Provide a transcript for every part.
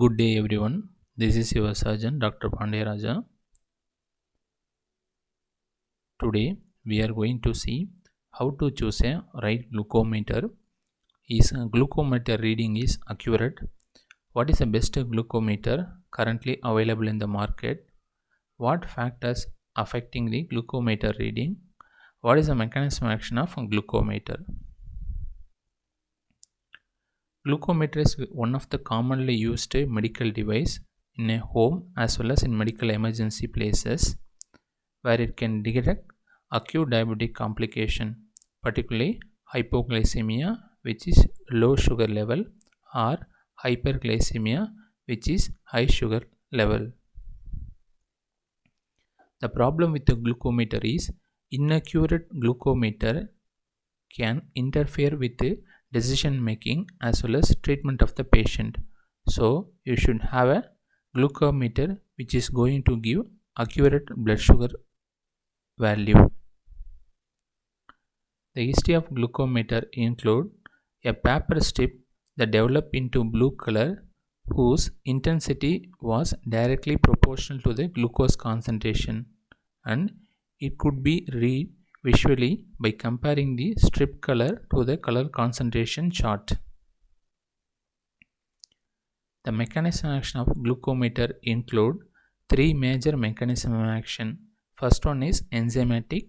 Good day, everyone. This is your surgeon, Dr. Pandeyaraja. Today, we are going to see how to choose a right glucometer. Is a glucometer reading is accurate? What is the best glucometer currently available in the market? What factors affecting the glucometer reading? What is the mechanism action of a glucometer? Glucometer is one of the commonly used medical device in a home as well as in medical emergency places where it can detect acute diabetic complication, particularly hypoglycemia, which is low sugar level, or hyperglycemia, which is high sugar level. The problem with the glucometer is inaccurate glucometer can interfere with the decision making as well as treatment of the patient. So you should have a glucometer which is going to give accurate blood sugar value. The history of glucometer include a paper strip that developed into blue color whose intensity was directly proportional to the glucose concentration, and it could be read visually by comparing the strip color to the color concentration chart. The mechanism action of glucometer include three major mechanism of action. First one is enzymatic,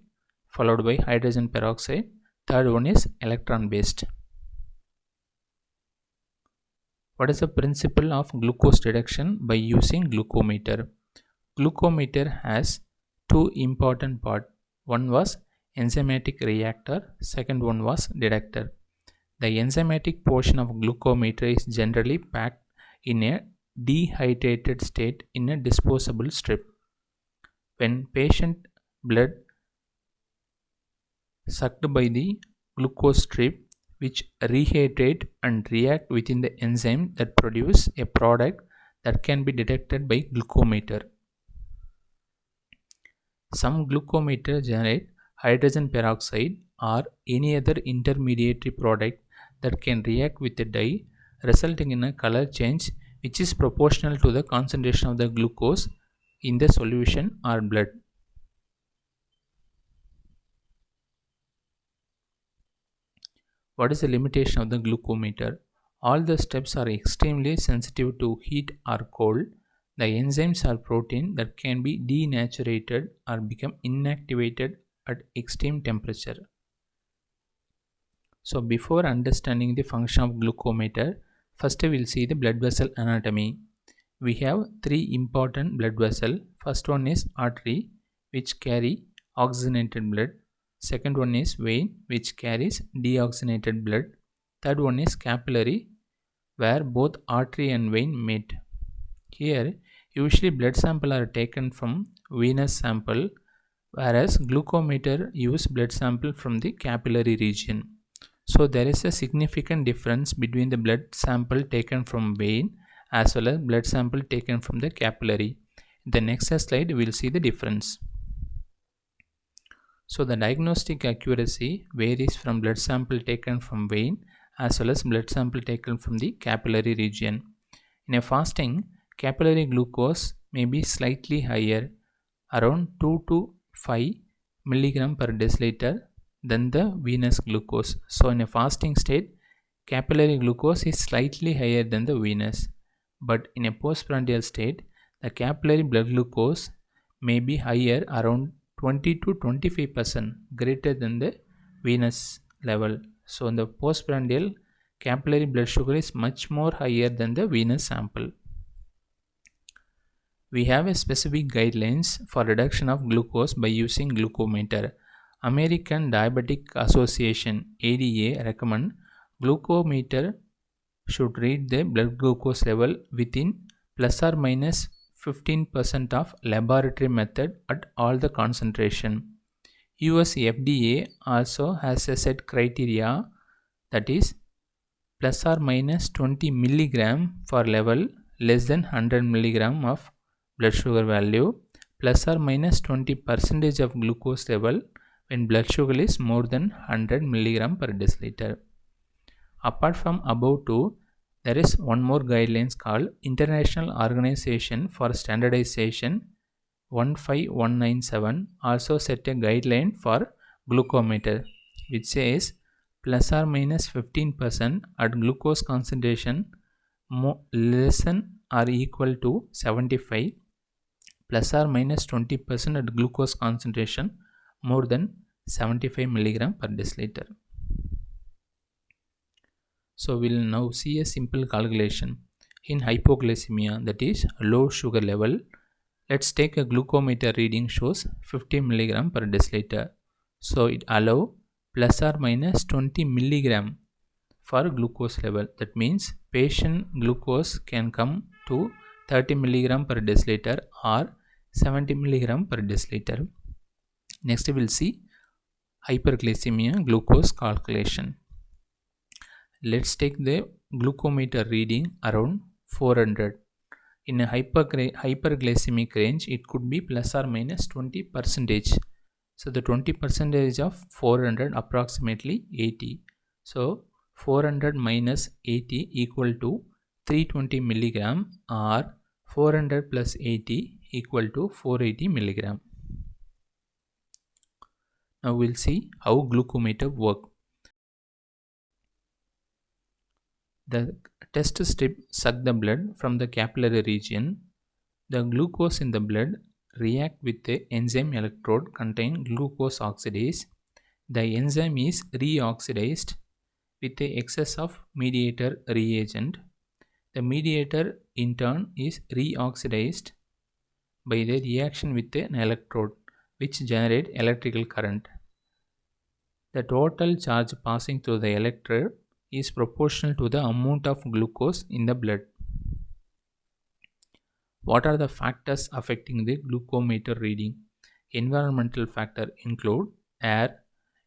followed by hydrogen peroxide. Third one is electron based. What is the principle of glucose detection by using glucometer? Glucometer has two important parts. One was enzymatic reactor, second one was detector. The enzymatic portion of glucometer is generally packed in a dehydrated state in a disposable strip. When patient blood sucked by the glucose strip, which rehydrate and react within the enzyme that produce a product that can be detected by glucometer. Some glucometer generate hydrogen peroxide or any other intermediary product that can react with the dye, resulting in a color change which is proportional to the concentration of the glucose in the solution or blood. What is the limitation of the glucometer? All the steps are extremely sensitive to heat or cold. The enzymes are protein that can be denaturated or become inactivated at extreme temperature. So before understanding the function of glucometer, first we will see the blood vessel anatomy. We have three important blood vessels. First one is artery, which carry oxygenated blood. Second one is vein, which carries deoxygenated blood. Third one is capillary, where both artery and vein meet. Here, usually blood sample are taken from venous sample, whereas glucometer use blood sample from the capillary region. So there is a significant difference between the blood sample taken from vein as well as blood sample taken from the capillary. In the next slide, we will see the difference. So the diagnostic accuracy varies from blood sample taken from vein as well as blood sample taken from the capillary region. In a fasting, capillary glucose may be slightly higher, around 2 to 5 mg per deciliter than the venous glucose. So in a fasting state, capillary glucose is slightly higher than the venous, but in a postprandial state, the capillary blood glucose may be higher, around 20 to 25% greater than the venous level. So in the postprandial, capillary blood sugar is much more higher than the venous sample. We have a specific guidelines for reduction of glucose by using glucometer. American Diabetic Association ADA recommend glucometer should read the blood glucose level within plus or minus 15% of laboratory method at all the concentration. US FDA also has a set criteria, that is plus or minus 20 milligram for level less than 100 milligram of blood sugar value, plus or minus 20% of glucose level when blood sugar is more than 100 milligram per deciliter. Apart from above two, There is one more guidelines called International Organization for Standardization 15197 also set a guideline for glucometer which says plus or minus 15% at glucose concentration less than or equal to 75 plus or minus 20% at glucose concentration more than 75 milligram per deciliter. So we'll now see a simple calculation. In hypoglycemia, that is low sugar level, let's take a glucometer reading shows 50 milligram per deciliter. So it allow plus or minus 20 milligram for glucose level. That means patient glucose can come to 30 milligram per deciliter or 70 milligram per deciliter. Next we will see hyperglycemia glucose calculation. Let's take the glucometer reading around 400. In a hyperglycemic range, it could be plus or minus 20%. So the 20% of 400 approximately 80. So 400 minus 80 equal to 320 milligram or 400 plus 80 equal to 480 milligram. Now we'll see how glucometer work. The test strip suck the blood from the capillary region. The glucose in the blood react with the enzyme electrode contain glucose oxidase. The enzyme is reoxidized with the excess of mediator reagent. The mediator in turn is reoxidized by the reaction with an electrode which generate electrical current. The total charge passing through the electrode is proportional to the amount of glucose in the blood. What are the factors affecting the glucometer reading? Environmental factors include air,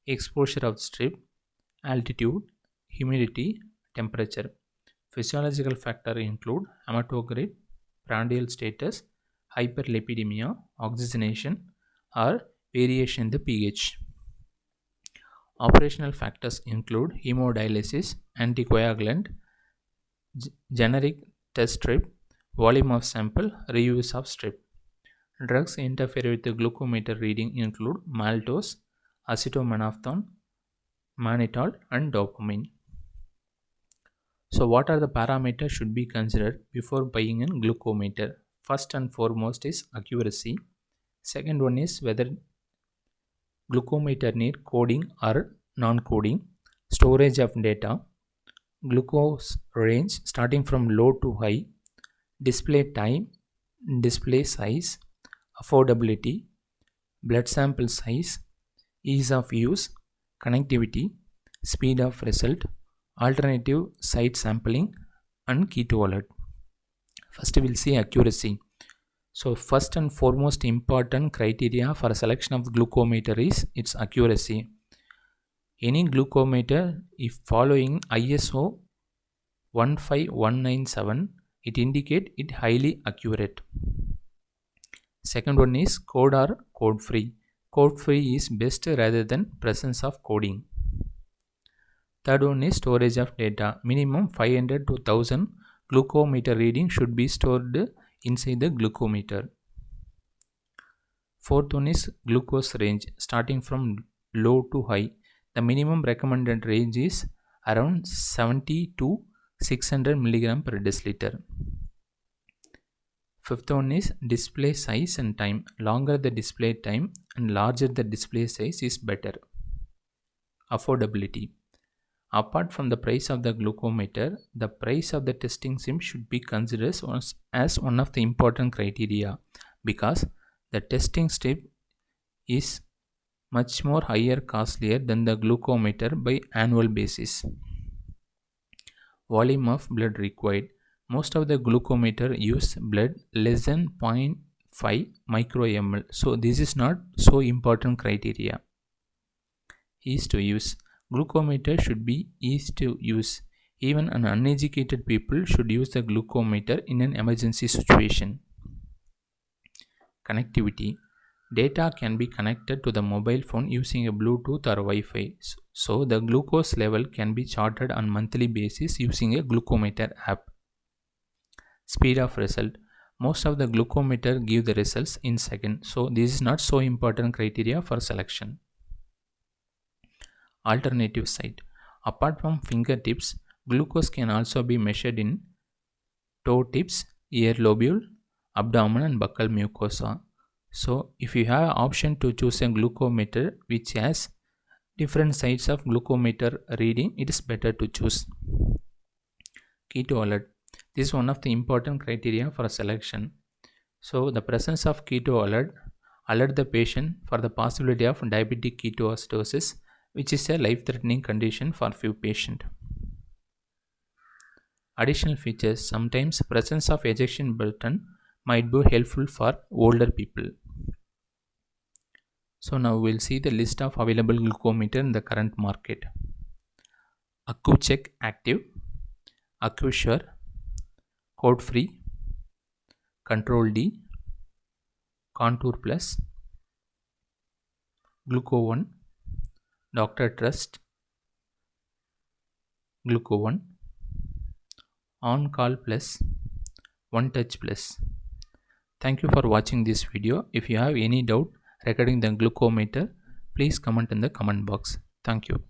exposure of strip, altitude, humidity, temperature. Physiological factors include hematocrit, prandial status, hyperlipidemia, oxygenation, or variation in the pH. Operational factors include hemodialysis, anticoagulant, generic test strip, volume of sample, reuse of strip. Drugs interfere with the glucometer reading include maltose, acetaminophen, mannitol, and dopamine. So what are the parameters should be considered before buying a glucometer? First and foremost is accuracy. Second one is whether glucometer need coding or non-coding, storage of data, glucose range starting from low to high, display time, display size, affordability, blood sample size, ease of use, connectivity, speed of result, alternative site sampling, and key to alert. First we will see accuracy. So first and foremost important criteria for selection of glucometer is its accuracy. Any glucometer, if following ISO 15197, it indicate it highly accurate. Second one is code or code free. Code free is best rather than presence of coding. Third one is storage of data. Minimum 500 to 1000 glucometer reading should be stored inside the glucometer. Fourth one is glucose range starting from low to high. The minimum recommended range is around 70 to 600 milligram per deciliter. Fifth one is display size and time. Longer the display time and larger the display size is better. Affordability. Apart from the price of the glucometer, the price of the testing sim should be considered as one of the important criteria because the testing step is much more higher costlier than the glucometer by annual basis. Volume of blood required. Most of the glucometer use blood less than 0.5 micro-ml. So this is not so important criteria. Ease to use. Glucometer should be easy to use. Even an uneducated people should use the glucometer in an emergency situation. Connectivity. Data can be connected to the mobile phone using a Bluetooth or Wi-Fi. So the glucose level can be charted on monthly basis using a glucometer app. Speed of result. Most of the glucometer give the results in seconds. So this is not so important criteria for selection. Alternative site. Apart from fingertips, glucose can also be measured in toe tips, ear lobule, abdomen and buccal mucosa. So if you have option to choose a glucometer which has different sides of glucometer reading, it is better to choose. Keto alert. This is one of the important criteria for selection. So the presence of keto alert the patient for the possibility of diabetic ketoacidosis, which is a life-threatening condition for few patients. Additional features. Sometimes presence of ejection button might be helpful for older people. So now we'll see the list of available glucometer in the current market. AccuCheck Active, AccuSure, Code Free, Control D, Contour Plus, Gluco1, Dr. Trust, Gluco1, On Call Plus, One Touch Plus. Thank you for watching this video. If you have any doubt regarding the glucometer, please comment in the comment box. Thank you.